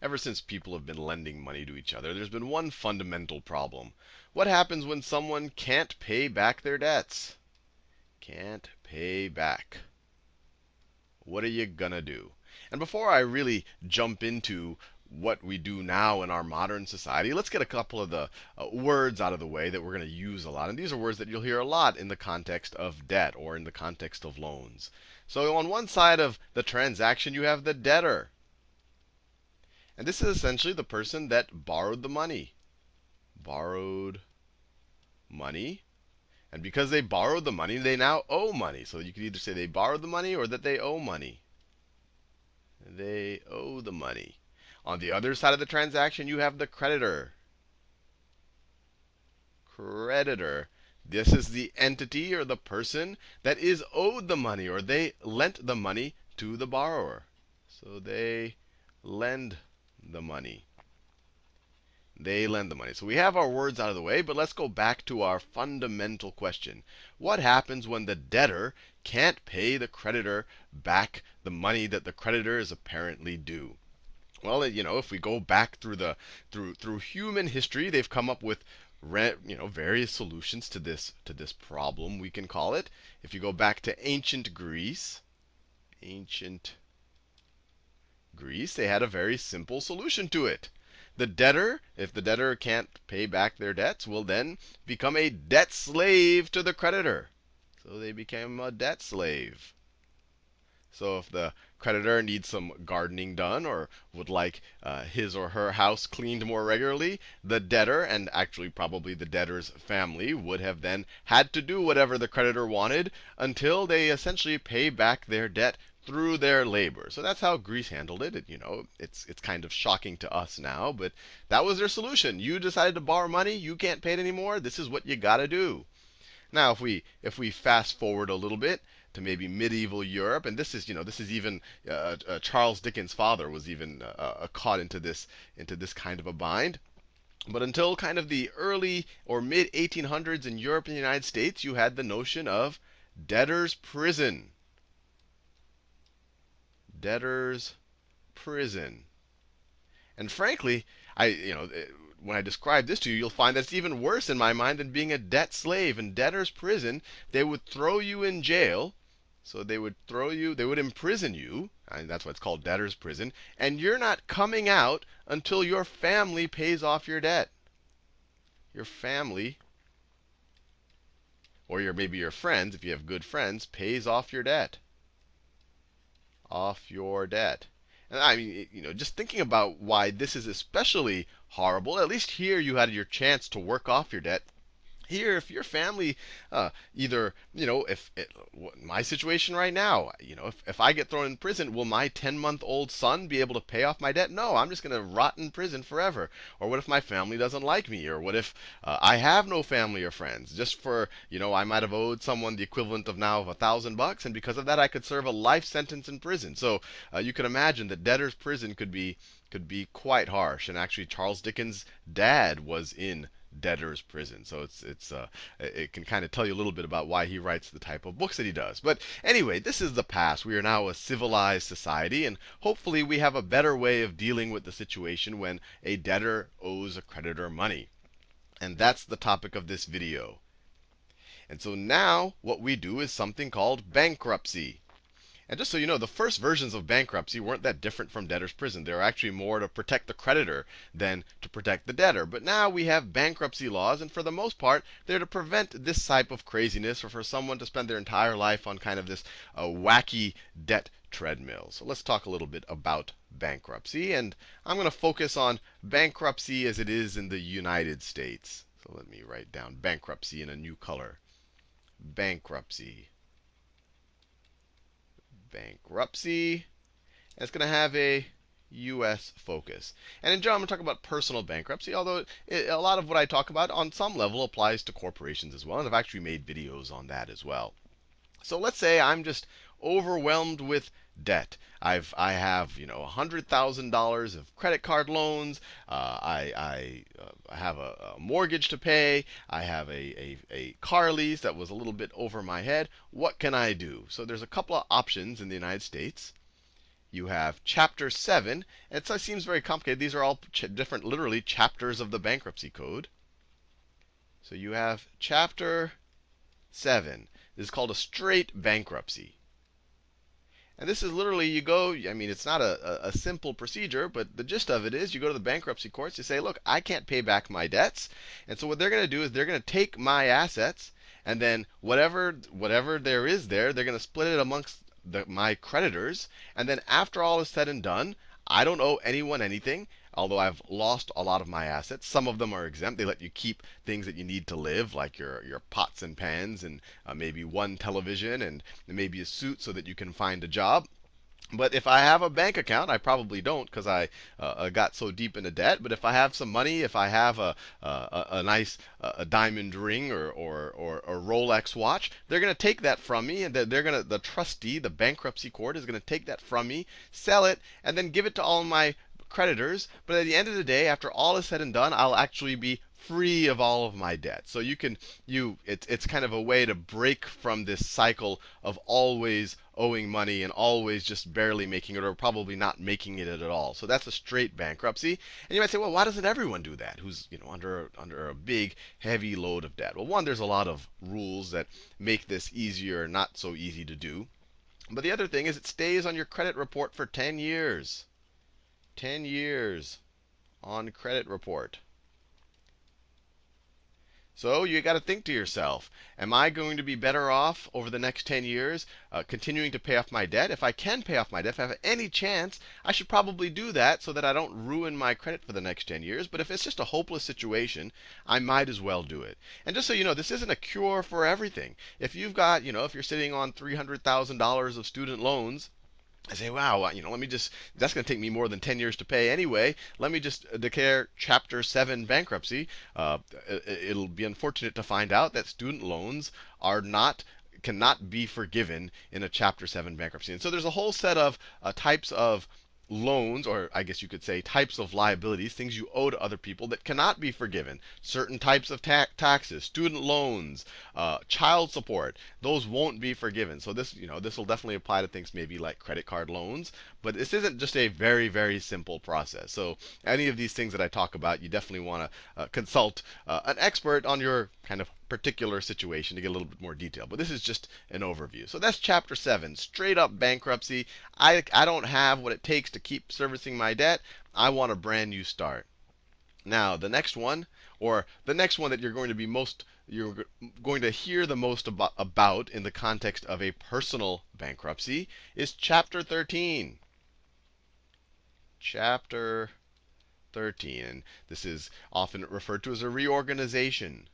ever since people have been lending money to each other, there's been one fundamental problem. What happens when someone can't pay back their debts? Can't pay back. What are you going to do? And before I really jump into what we do now in our modern society, let's get a couple of the words out of the way that we're going to use a lot. And these are words that you'll hear a lot in the context of debt or in the context of loans. So on one side of the transaction, you have the debtor. And this is essentially the person that borrowed the money. Borrowed money. And because they borrowed the money, they now owe money. So you could either say they borrowed the money or that they owe money. They owe the money. On the other side of the transaction, you have the creditor. Creditor. This is the entity or the person that is owed the money, or they lent the money to the borrower. So they lend the money. They lend the money. So we have our words out of the way, but let's go back to our fundamental question. What happens when the debtor can't pay the creditor back the money that the creditor is apparently due? Well, if we go back through human history, they've come up with various solutions to this problem, we can call it. If you go back to ancient Greece, they had a very simple solution to it. The debtor, if the debtor can't pay back their debts, will then become a debt slave to the creditor. So they became a debt slave. So if the creditor needs some gardening done or would like his or her house cleaned more regularly, the debtor, and actually probably the debtor's family, would have then had to do whatever the creditor wanted until they essentially pay back their debt through their labor. So that's how Greece handled it. It's kind of shocking to us now, but that was their solution. You decided to borrow money, you can't pay it anymore. This is what you got to do. Now, if we fast forward a little bit to maybe medieval Europe, and this is even Charles Dickens' father was even caught into this kind of a bind. But until kind of the early or mid 1800s in Europe and the United States, you had the notion of debtor's prison. Debtor's prison. And frankly, when I describe this to you, you'll find that it's even worse in my mind than being a debt slave. In debtor's prison, they would throw you in jail. So they would imprison you, and that's why it's called debtor's prison, and you're not coming out until your family pays off your debt. Your family, or maybe your friends, if you have good friends, pays off your debt. Off your debt. And I mean, just thinking about why this is especially horrible, at least here you had your chance to work off your debt. Here, if your family, either, if my situation right now, if I get thrown in prison, will my 10-month-old son be able to pay off my debt? No, I'm just going to rot in prison forever. Or what if my family doesn't like me? Or what if I have no family or friends? Just for, I might have owed someone the equivalent of now of $1,000, and because of that, I could serve a life sentence in prison. So you can imagine that debtor's prison could be quite harsh. And actually, Charles Dickens' dad was in debtor's prison. So it can kind of tell you a little bit about why he writes the type of books that he does. But anyway, this is the past. We are now a civilized society, and hopefully we have a better way of dealing with the situation when a debtor owes a creditor money. And that's the topic of this video. And so now what we do is something called bankruptcy. And just so you know, the first versions of bankruptcy weren't that different from debtor's prison. They were actually more to protect the creditor than to protect the debtor. But now we have bankruptcy laws, and for the most part, they're to prevent this type of craziness, or for someone to spend their entire life on kind of this wacky debt treadmill. So let's talk a little bit about bankruptcy. And I'm going to focus on bankruptcy as it is in the United States. So let me write down bankruptcy in a new color. Bankruptcy. Bankruptcy. And it's going to have a U.S. focus. And in general, I'm going to talk about personal bankruptcy, although a lot of what I talk about on some level applies to corporations as well. And I've actually made videos on that as well. So let's say I'm just overwhelmed with debt. I have $100,000 of credit card loans. I have a mortgage to pay. I have a car lease that was a little bit over my head. What can I do? So there's a couple of options in the United States. You have Chapter 7. It seems very complicated. These are all different, literally, chapters of the bankruptcy code. So you have Chapter 7. This is called a straight bankruptcy. And this is literally, you go, I mean, it's not a simple procedure, but the gist of it is you go to the bankruptcy courts, you say, look, I can't pay back my debts. And so what they're going to do is they're going to take my assets, and then whatever there is there, they're going to split it amongst my creditors. And then after all is said and done, I don't owe anyone anything, although I've lost a lot of my assets. Some of them are exempt. They let you keep things that you need to live, like your pots and pans, and maybe one television, and maybe a suit so that you can find a job. But if I have a bank account, I probably don't because I got so deep into debt. But if I have some money, if I have a nice a diamond ring or a Rolex watch, they're going to take that from me, and the trustee, the bankruptcy court, is going to take that from me, sell it, and then give it to all my creditors. But at the end of the day, after all is said and done, I'll actually be free of all of my debt. So it's kind of a way to break from this cycle of always owing money and always just barely making it, or probably not making it at all. So that's a straight bankruptcy. And you might say, well, why doesn't everyone do that who's under a big heavy load of debt? Well, one, there's a lot of rules that make this easier or not so easy to do. But the other thing is it stays on your credit report for 10 years. 10 years on credit report. So you got to think to yourself, am I going to be better off over the next 10 years continuing to pay off my debt? If I can pay off my debt, if I have any chance, I should probably do that so that I don't ruin my credit for the next 10 years. But if it's just a hopeless situation, I might as well do it. And just so you know, this isn't a cure for everything. If you've got, if you're sitting on $300,000 of student loans, I say, wow, that's going to take me more than 10 years to pay anyway. Let me just declare Chapter 7 bankruptcy. It'll be unfortunate to find out that student loans cannot be forgiven in a Chapter 7 bankruptcy. And so there's a whole set of types of loans, or I guess you could say types of liabilities, things you owe to other people that cannot be forgiven. Certain types of taxes, student loans, child support, those won't be forgiven. So this will definitely apply to things maybe like credit card loans. But this isn't just a very, very simple process. So any of these things that I talk about, you definitely want to consult an expert on your kind of particular situation to get a little bit more detail. But this is just an overview. So that's Chapter 7, straight up bankruptcy. I don't have what it takes to keep servicing my debt. I want a brand new start. Now, the next one that you're going to hear the most about in the context of a personal bankruptcy is Chapter 13. Chapter 13. And this is often referred to as a reorganization.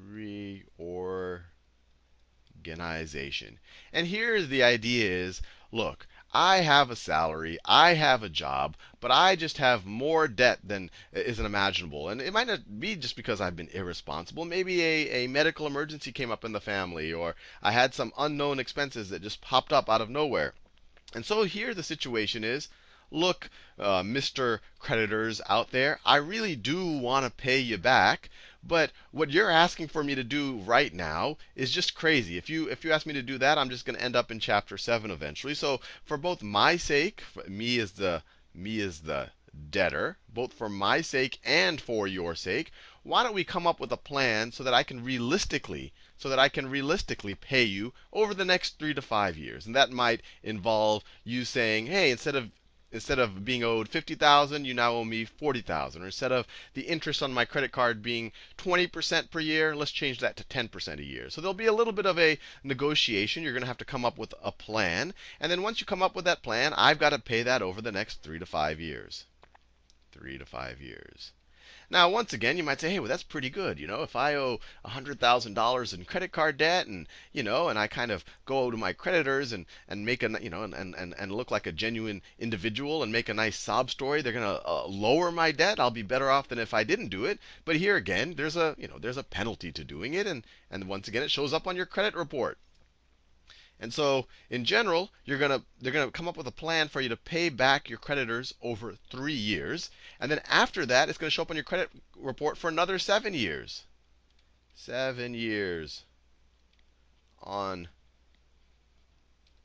Reorganization. And here the idea is, look, I have a salary, I have a job, but I just have more debt than is imaginable. And it might not be just because I've been irresponsible. Maybe a medical emergency came up in the family, or I had some unknown expenses that just popped up out of nowhere. And so here the situation is, look, Mr. Creditors out there, I really do want to pay you back. But what you're asking for me to do right now is just crazy. If you ask me to do that, I'm just going to end up in Chapter 7 eventually. So for both my sake, me as the debtor, both for my sake and for your sake, why don't we come up with a plan so that I can realistically pay you over the next 3 to 5 years? And that might involve you saying, hey, instead of being owed 50,000, you now owe me 40,000. Or instead of the interest on my credit card being 20% per year, let's change that to 10% a year. So there'll be a little bit of a negotiation. You're going to have to come up with a plan. And then once you come up with that plan, I've got to pay that over the next 3 to 5 years. 3 to 5 years. Now, once again, you might say, hey, well, that's pretty good. If I owe $100,000 in credit card debt, and and I kind of go to my creditors and make and look like a genuine individual and make a nice sob story, they're going to lower my debt. I'll be better off than if I didn't do it. But here again, there's a penalty to doing it, and once again, it shows up on your credit report. And so, in general, they're going to come up with a plan for you to pay back your creditors over 3 years. And then after that, it's going to show up on your credit report for another 7 years. 7 years on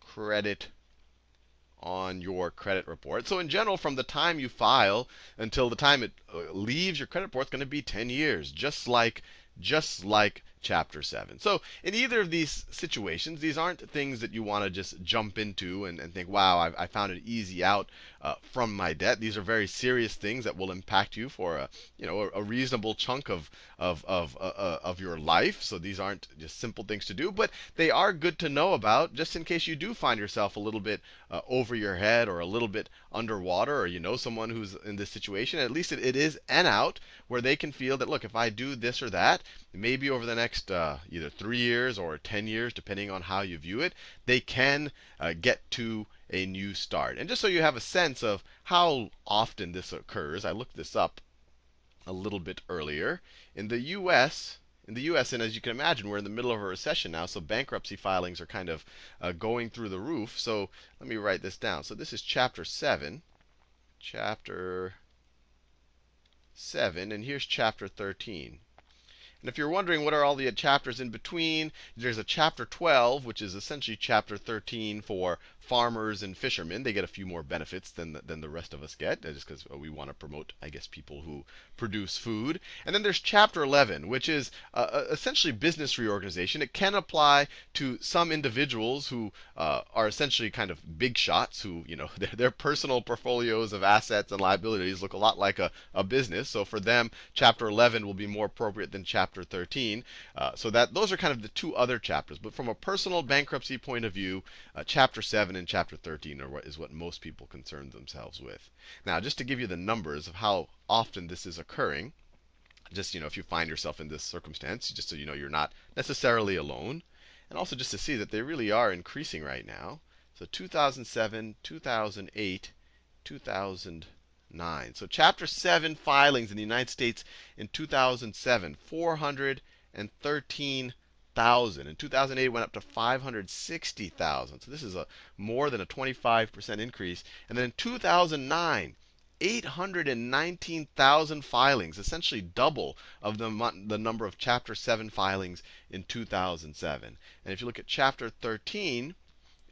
credit on your credit report. So in general, from the time you file until the time it leaves your credit report, it's going to be 10 years, just like Chapter 7. So in either of these situations, these aren't things that you want to just jump into and think, wow, I found an easy out from my debt. These are very serious things that will impact you for a reasonable chunk of your life. So these aren't just simple things to do, but they are good to know about just in case you do find yourself a little bit over your head or a little bit underwater, or you know someone who's in this situation. At least it is an out where they can feel that, look, if I do this or that, maybe over the next either 3 years or 10 years, depending on how you view it, they can get to a new start. And just so you have a sense of how often this occurs, I looked this up a little bit earlier. In the US, and as you can imagine, we're in the middle of a recession now, so bankruptcy filings are kind of going through the roof. So let me write this down. So this is Chapter 7. Chapter 7, and here's Chapter 13. And if you're wondering what are all the chapters in between, there's a Chapter 12, which is essentially Chapter 13 for farmers and fishermen. They get a few more benefits than the rest of us get, just because we want to promote, I guess, people who produce food. And then there's Chapter 11, which is essentially business reorganization. It can apply to some individuals who are essentially kind of big shots, who, their personal portfolios of assets and liabilities look a lot like a business. So for them, Chapter 11 will be more appropriate than Chapter 13. So those are kind of the two other chapters. But from a personal bankruptcy point of view, Chapter 7 and Chapter 13 is what most people concern themselves with. Now, just to give you the numbers of how often this is occurring, just if you find yourself in this circumstance, just so you know you're not necessarily alone, and also just to see that they really are increasing right now. So 2007, 2008, 2009. So Chapter 7 filings in the United States in 2007, 413,000. In 2008, it went up to 560,000. So this is more than a 25% increase. And then in 2009, 819,000 filings, essentially double of the number of Chapter 7 filings in 2007. And if you look at Chapter 13,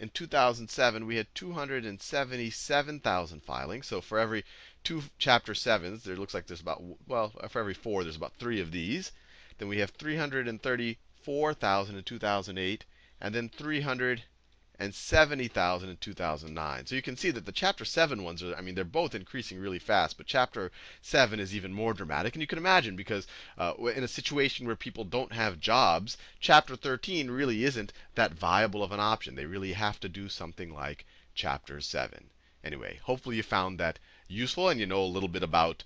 in 2007, we had 277,000 filings. So for every 2 Chapter 7s, there looks like there's about, well, for every 4, there's about 3 of these. Then we have 334,000 in 2008, and then 370,000 in 2009. So you can see that the Chapter 7 ones are, they're both increasing really fast, but Chapter 7 is even more dramatic. And you can imagine, because in a situation where people don't have jobs, Chapter 13 really isn't that viable of an option. They really have to do something like Chapter 7. Anyway, hopefully you found that useful and you know a little bit about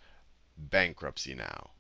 bankruptcy now.